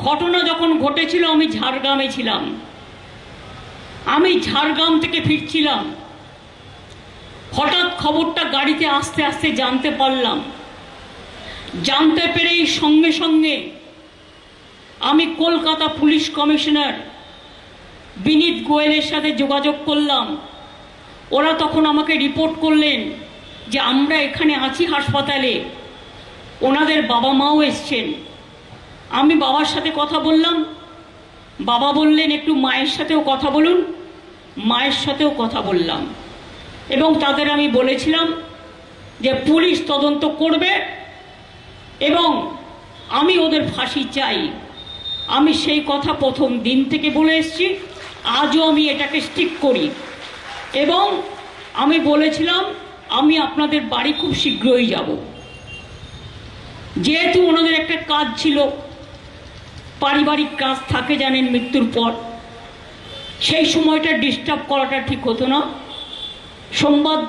ঘটনা যখন ঘটেছিল আমি ঝাড়গ্রামে ছিলাম। আমি ঝাড়গ্রাম থেকে ফিরছিলাম, হঠাৎ খবরটা গাড়িতে আস্তে আস্তে জানতে পারলাম। জানতে পেরেই সঙ্গে সঙ্গে আমি কলকাতা পুলিশ কমিশনার বিনীত গোয়েলের সাথে যোগাযোগ করলাম। ওরা তখন আমাকে রিপোর্ট করলেন যে আমরা এখানে আছি হাসপাতালে, ওনাদের বাবা মাও এসছেন। আমি বাবার সাথে কথা বললাম, বাবা বললেন একটু মায়ের সাথেও কথা বলুন। মায়ের সাথেও কথা বললাম এবং তাদের আমি বলেছিলাম যে পুলিশ তদন্ত করবে এবং আমি ওদের ফাঁসি চাই। আমি সেই কথা প্রথম দিন থেকে বলে এসেছি, আজও আমি এটাকে স্টিক করি এবং আমি বলেছিলাম আমি আপনাদের বাড়ি খুব শীঘ্রই যাব। যেহেতু ওনাদের একটা কাজ ছিল, পারিবারিক কাজ থাকে জানেন মৃত্যুর পর, সেই সময়টা ডিস্টার্ব করাটা ঠিক হতো না। সোমবার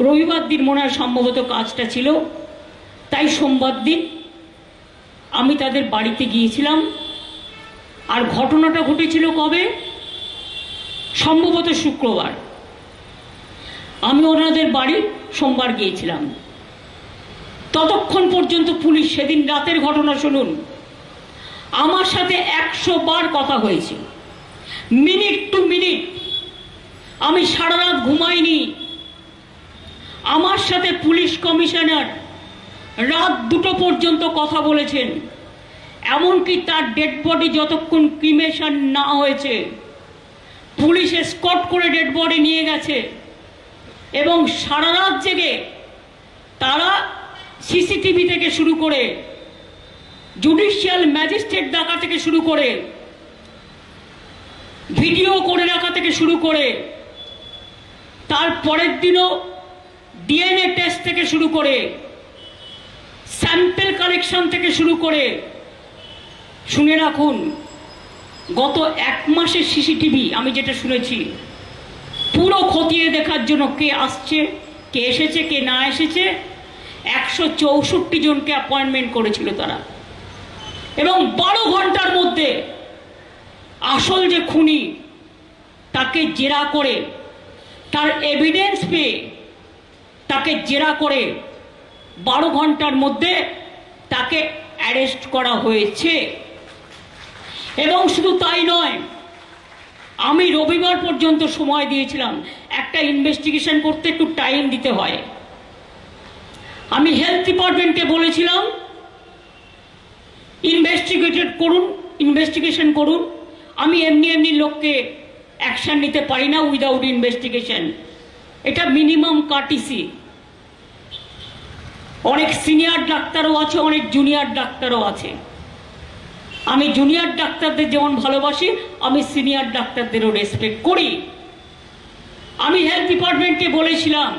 রবিবার দিন মনে হয় সম্ভবত কাজটা ছিল, তাই সোমবার দিন আমি তাদের বাড়িতে গিয়েছিলাম। আর ঘটনাটা ঘটেছিল কবে? সম্ভবত শুক্রবার। আমি ওনাদের বাড়ি সোমবার গিয়েছিলাম। ততক্ষণ পর্যন্ত পুলিশ, সেদিন রাতের ঘটনা শুনুন, আমার সাথে 100 বার কথা হয়েছে, মিনিট টু মিনিট। আমি সারা রাত ঘুমাইনি। আমার সাথে পুলিশ কমিশনার রাত 2টো পর্যন্ত কথা বলেছেন, এমনকি তার ডেড বডি যতক্ষণ ক্রিমেশন না হয়েছে পুলিশ এসকর্ট করে ডেড বডি নিয়ে গেছে এবং সারা রাত জেগে তারা সিসিটিভি থেকে শুরু করে, জুডিশিয়াল ম্যাজিস্ট্রেট ডাকা থেকে শুরু করে, ভিডিও করে রাখা থেকে শুরু করে, তার পরের দিনও ডিএনএ টেস্ট থেকে শুরু করে, স্যাম্পল কালেকশন থেকে শুরু করে, শুনে রাখুন গত 1 মাসের সিসিটিভি আমি যেটা শুনেছি পুরো খতিয়ে দেখার জন্য কে আসছে, কে এসেছে, কে না এসেছে, 164 জনকে অ্যাপয়েন্টমেন্ট করেছিল তারা। এবং 12 ঘন্টার মধ্যে আসল যে খুনি তাকে জেরা করে, তার এভিডেন্স পেয়ে তাকে জেরা করে 12 ঘন্টার মধ্যে তাকে অ্যারেস্ট করা হয়েছে। এবং শুধু তাই নয়, আমি রবিবার পর্যন্ত সময় দিয়েছিলাম। একটা ইনভেস্টিগেশন করতে একটু টাইম দিতে হয়। আমি হেলথ ডিপার্টমেন্টকে বলেছিলাম ইনভেস্টিগেশন করুন। আমি এমনি লোককে অ্যাকশন নিতে পারি না উইদাউট ইনভেস্টিগেশন, এটা মিনিমাম কার্টিসি। অনেক সিনিয়র ডাক্তারও আছে, অনেক জুনিয়র ডাক্তারও আছে। আমি জুনিয়র ডাক্তারদের যেমন ভালোবাসি, আমি সিনিয়র ডাক্তারদেরও রেসপেক্ট করি। আমি হেলথ ডিপার্টমেন্টকে বলেছিলাম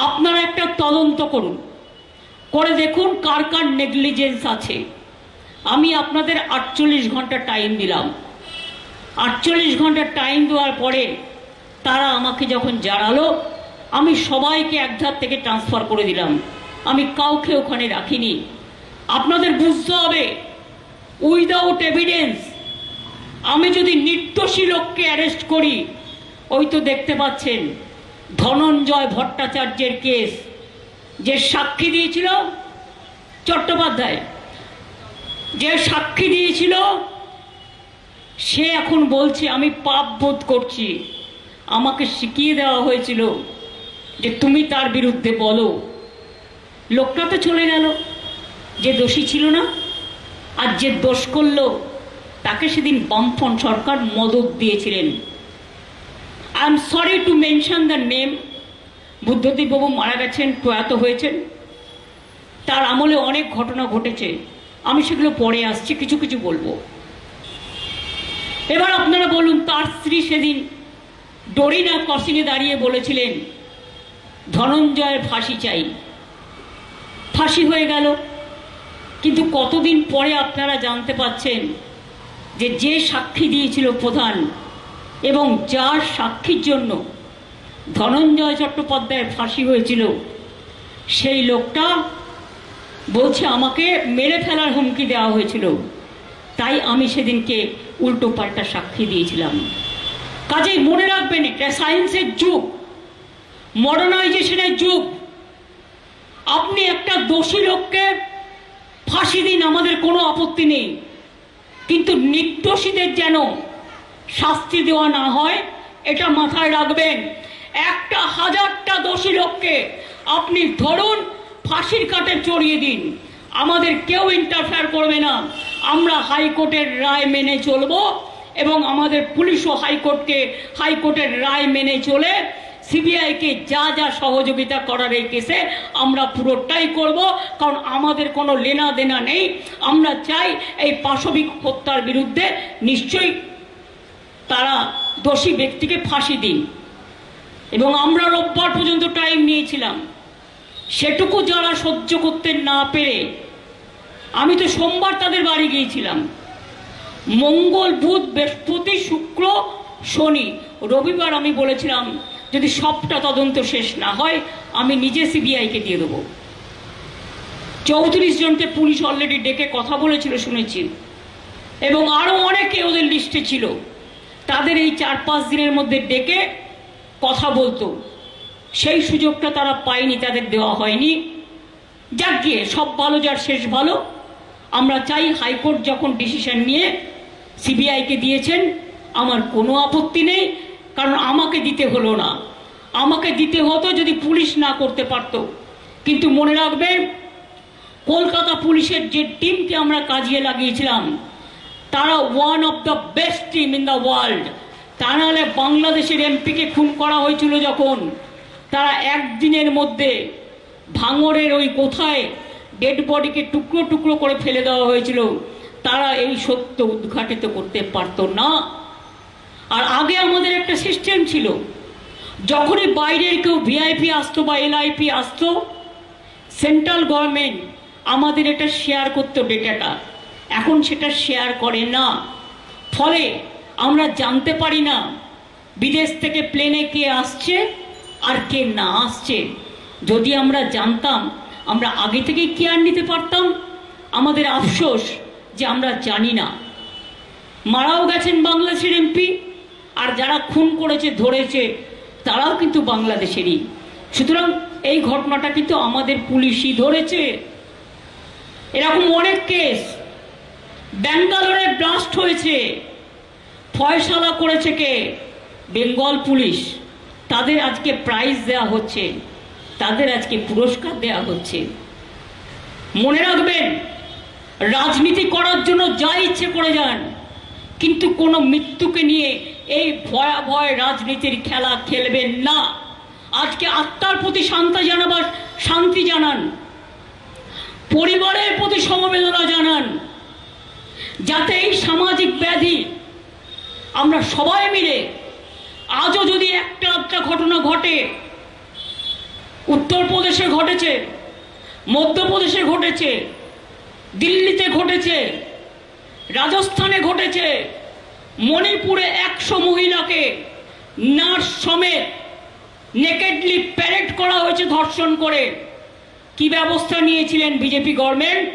আপনারা একটা তদন্ত করুন, করে দেখুন কার কার নেগলিজেন্স আছে। আমি আপনাদের 48 ঘন্টা টাইম দিলাম। 48 ঘন্টা টাইম দেওয়ার পরে তারা আমাকে যখন জানালো, আমি সবাইকে একধার থেকে ট্রান্সফার করে দিলাম। আমি কাউকে ওখানে রাখিনি। আপনাদের বুঝতে হবে, উইদাউট এভিডেন্স আমি যদি নির্দোষী লোককে অ্যারেস্ট করি, ওই তো দেখতে পাচ্ছেন ধনঞ্জয় ভট্টাচার্যের কেস, যে সাক্ষী দিয়েছিল চট্টোপাধ্যায়, যে সাক্ষী দিয়েছিল, সে এখন বলছে আমি পাপ বোধ করছি। আমাকে শিখিয়ে দেওয়া হয়েছিল যে তুমি তার বিরুদ্ধে বলো। লোকটা তো চলে গেল, যে দোষী ছিল না। আর যে দোষ করলো তাকে সেদিন বামফ্রন্ট সরকার মদত দিয়েছিলেন। I am sorry to mention the name. Buddhadeb বাবু মারা গেছেন, প্রয়াত হয়েছেন। তার আমলে অনেক ঘটনা ঘটেছে, আমি সেগুলো পরে আসছি, কিছু কিছু বলবো। এবার আপনারা বলুন, তার স্ত্রী সেদিন ডরিনা ক্রসিংয়ে দাঁড়িয়ে বলেছিলেন ধনঞ্জয়ের ফাঁসি চাই। ফাঁসি হয়ে গেল, কিন্তু কতদিন পরে আপনারা জানতে পাচ্ছেন যে সাক্ষী দিয়েছিল প্রধান এবং যার সাক্ষীর জন্য ধনঞ্জয় চট্টোপাধ্যায়ের ফাঁসি হয়েছিল, সেই লোকটা বলছে আমাকে মেরে ফেলার হুমকি দেওয়া হয়েছিল। তাই আমি সেদিনকে উল্টো পাল্টা সাক্ষী দিয়েছিলাম। কাজেই মনে রাখবেন, এটা সায়েন্সের যুগ, মডার্নাইজেশনের যুগ। আপনি একটা দোষী লোককে ফাঁসি দিন, আমাদের কোনো আপত্তি নেই, কিন্তু নির্দোষীদের যেন শাস্তি দেওয়া না হয়, এটা মাথায় রাখবেন। একটা হাজারটা দোষী লোককে আপনি ধরুন, ফাঁসির কাঠে চড়িয়ে দিন, আমাদের কেউ ইন্টারফেয়ার করবে না। আমরা হাইকোর্টের রায় মেনে চলব এবং আমাদের পুলিশও হাইকোর্টের রায় মেনে চলে সিবিআইকে যা যা সহযোগিতা করার এই কেসে আমরা পুরোটাই করব, কারণ আমাদের কোনো লেনা দেনা নেই। আমরা চাই এই পাশবিক হত্যার বিরুদ্ধে নিশ্চয়ই তারা দোষী ব্যক্তিকে ফাঁসি দিন। এবং আমরা রোববার পর্যন্ত টাইম নিয়েছিলাম, সেটুকু যারা সহ্য করতে না পেরে, আমি তো সোমবার তাদের বাড়ি গিয়েছিলাম, মঙ্গল বুধ বৃহস্পতি শুক্র শনি রবিবার আমি বলেছিলাম যদি সবটা তদন্ত শেষ না হয় আমি নিজে সিবিআইকে দিয়ে দেবো। 34 জনকে পুলিশ অলরেডি ডেকে কথা বলেছিল শুনেছি, এবং আরো অনেকে ওদের লিস্টে ছিল, তাদের এই 4-5 দিনের মধ্যে ডেকে কথা বলতো। সেই সুযোগটা তারা পায়নি, তাদের দেওয়া হয়নি। যাক গিয়ে, সব ভালো যার শেষ ভালো। আমরা চাই হাইকোর্ট যখন ডিসিশন নিয়ে সিবিআইকে দিয়েছেন, আমার কোনো আপত্তি নেই, কারণ আমাকে দিতে হলো না। আমাকে দিতে হতো যদি পুলিশ না করতে পারত। কিন্তু মনে রাখবেন, কলকাতা পুলিশের যে টিমকে আমরা কাজে লাগিয়েছিলাম, তারা one of the best team in the world. তা নাহলে বাংলাদেশের এমপিকে খুন করা হয়েছিল যখন, তারা একদিনের মধ্যে ভাঙড়ের ওই কোথায় ডেড বডিকে টুকরো টুকরো করে ফেলে দেওয়া হয়েছিল, তারা এই সত্য উদ্ঘাটিত করতে পারতো না। আর আগে আমাদের একটা সিস্টেম ছিল, যখনই বাইরের কেউ ভিআইপি আসতো বা এলআইপি আসতো, সেন্ট্রাল গভর্নমেন্ট আমাদের এটা শেয়ার করতো ডেটাটা। এখন সেটা শেয়ার করে না, ফলে আমরা জানতে পারি না বিদেশ থেকে প্লেনে কে আসছে আর কে না আসছে। যদি আমরা জানতাম, আমরা আগে থেকেই কেয়ার নিতে পারতাম। আমাদের আফসোস যে আমরা জানি না। মারাও গেছেন বাংলাদেশের এমপি, আর যারা খুন করেছে ধরেছে তারাও কিন্তু বাংলাদেশেরই। সুতরাং এই ঘটনাটা কিন্তু আমাদের পুলিশই ধরেছে। এরকম অনেক কেস, ব্যাঙ্গালোরে ব্লাস্ট হয়েছে, ফয়সালা করেছে কে? বেঙ্গল পুলিশ। তাদের আজকে প্রাইজ দেওয়া হচ্ছে, তাদের আজকে পুরস্কার দেওয়া হচ্ছে। মনে রাখবেন, রাজনীতি করার জন্য যা ইচ্ছে করে যান, কিন্তু কোনো মৃত্যুকে নিয়ে এই ভয়াবহ রাজনীতির খেলা খেলবেন না। আজকে আত্মার প্রতি শান্তি জানান, পরিবারের প্রতি সমবেদনা জানান, যাতে এই সামাজিক ব্যাধি আমরা সবাই মিলে, আজও যদি একটা আধটা ঘটনা ঘটে, উত্তরপ্রদেশে ঘটেছে, মধ্যপ্রদেশে ঘটেছে, দিল্লিতে ঘটেছে, রাজস্থানে ঘটেছে, মণিপুরে 100 মহিলাকে নার্স সমেত নেকেডলি প্যারেড করা হয়েছে ধর্ষণ করে। কি ব্যবস্থা নিয়েছিলেন বিজেপি গভর্নমেন্ট?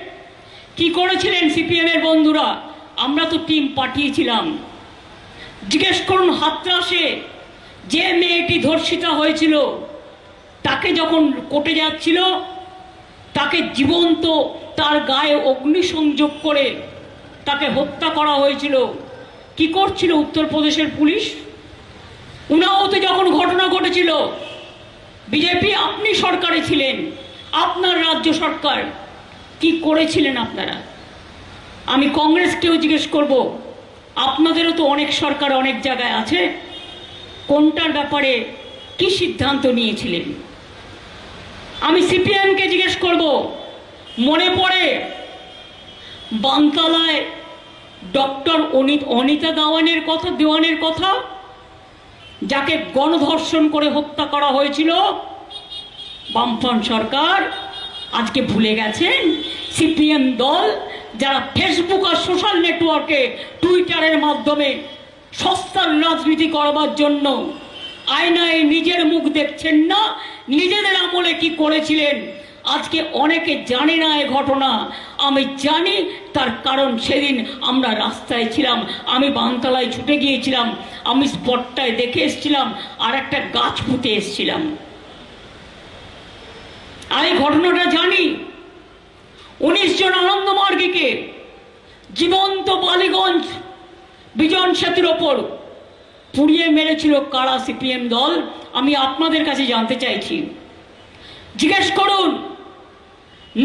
কি করেছিলেন সিপিএম এর বন্ধুরা? আমরা তো টিম পাঠিয়েছিলাম। জিজ্ঞেস করুন, হাতরাসে যে মেয়েটি ধর্ষিতা হয়েছিল, তাকে যখন কোর্টে যাচ্ছিল, তাকে জীবন্ত তার গায়ে অগ্নিসংযোগ করে তাকে হত্যা করা হয়েছিল। কি করছিল উত্তরপ্রদেশের পুলিশ? উনাওতে যখন ঘটনা ঘটেছিল, বিজেপি আপনি সরকারে ছিলেন, আপনার রাজ্য সরকার, কি করেছিলেন আপনারা? আমি কংগ্রেসকেও জিজ্ঞেস করব, আপনাদেরও তো অনেক সরকার অনেক জায়গায় আছে, কোনটার ব্যাপারে কি সিদ্ধান্ত নিয়েছিলেন? আমি সিপিএমকে জিজ্ঞেস করব, মনে পড়ে বানতলায় ডক্টর অনিতা দেওয়ানের কথা, যাকে গণধর্ষণ করে হত্যা করা হয়েছিল? বামফ্রন্ট সরকার আজকে ভুলে গেছেন? সিপিএম দল যারা ফেসবুক আর সোশ্যাল নেটওয়ার্কে, টুইটারের মাধ্যমে সস্তার রাজনীতি করবার জন্য আয়নায় নিজের মুখ দেখছেন না, নিজেদের আমলে কি করেছিলেন আজকে অনেকে জানে না এই ঘটনা, আমি জানি। তার কারণ সেদিন আমরা রাস্তায় ছিলাম, আমি বানতলায় ছুটে গিয়েছিলাম, আমি স্পটটায় দেখে এসেছিলাম, আর একটা গাছ পুঁতে এসেছিলাম। আমি ঘটনাটা জানি। 19 জন আনন্দমার্গীকে জীবন্ত বালিগঞ্জ বিজন সেতুর ওপর পুড়িয়ে মেরেছিল কারা সিপিএম দল? আমি আপনাদের কাছে জানতে চাইছি, জিজ্ঞেস করুন।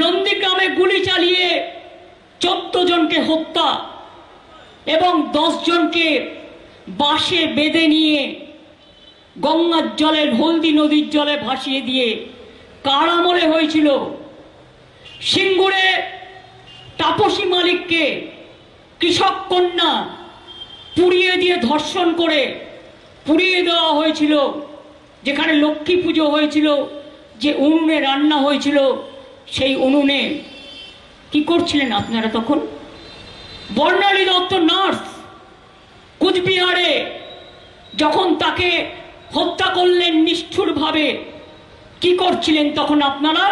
নন্দীগ্রামে গুলি চালিয়ে 14 জনকে হত্যা এবং 10 জনকে বাসে বেঁধে নিয়ে গঙ্গার জলে, হলদি নদীর জলে ভাসিয়ে দিয়ে কার আমলে হয়েছিল? সিঙ্গুরে তাপসী মালিককে কৃষক কন্যা পুড়িয়ে দিয়ে ধর্ষণ করে পুড়িয়ে দেওয়া হয়েছিল। যেখানে লক্ষ্মী পুজো হয়েছিল, যে উনুনে রান্না হয়েছিল, সেই উনুনে কি করছিলেন আপনারা তখন? বর্ণালী দত্ত নার্স কুচবিহারে যখন তাকে হত্যা করলেন নিষ্ঠুরভাবে, কি করছিলেন তখন আপনারা?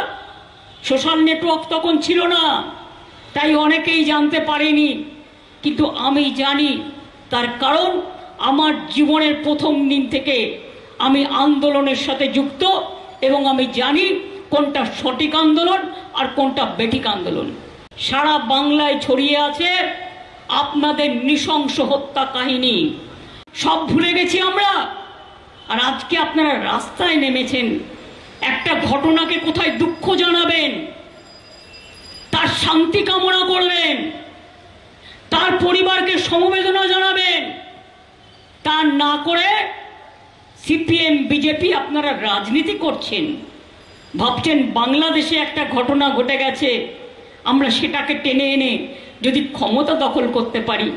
সোশ্যাল নেটওয়ার্ক তখন ছিল না, তাই অনেকেই জানতে পারেনি, কিন্তু আমি জানি। তার কারণ আমার জীবনের প্রথম দিন থেকে আমি আন্দোলনের সাথে যুক্ত, এবং আমি জানি কোনটা সঠিক আন্দোলন আর কোনটা বেঠিক আন্দোলন। সারা বাংলায় ছড়িয়ে আছে আপনাদের নৃশংস হত্যা কাহিনী। সব ভুলে গেছি আমরা, আর আজকে আপনারা রাস্তায় নেমেছেন। একটা ঘটনাকে কোথায় দুঃখ জানাবেন, তার শান্তি কামনা করবেন, তার পরিবারকে সমবেদনা জানাবেন, তা না করে সিপিএম বিজেপি আপনারা রাজনীতি করছেন। ভাবছেন বাংলাদেশে একটা ঘটনা ঘটে গেছে, আমরা সেটাকে টেনে এনে যদি ক্ষমতা দখল করতে পারি।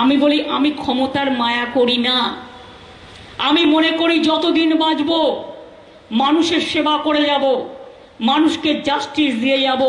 আমি বলি, আমি ক্ষমতার মায়া করি না। আমি মনে করি যতদিন বাঁচব মানুষের সেবা করে যাব, মানুষকে জাস্টিস দিয়ে যাব।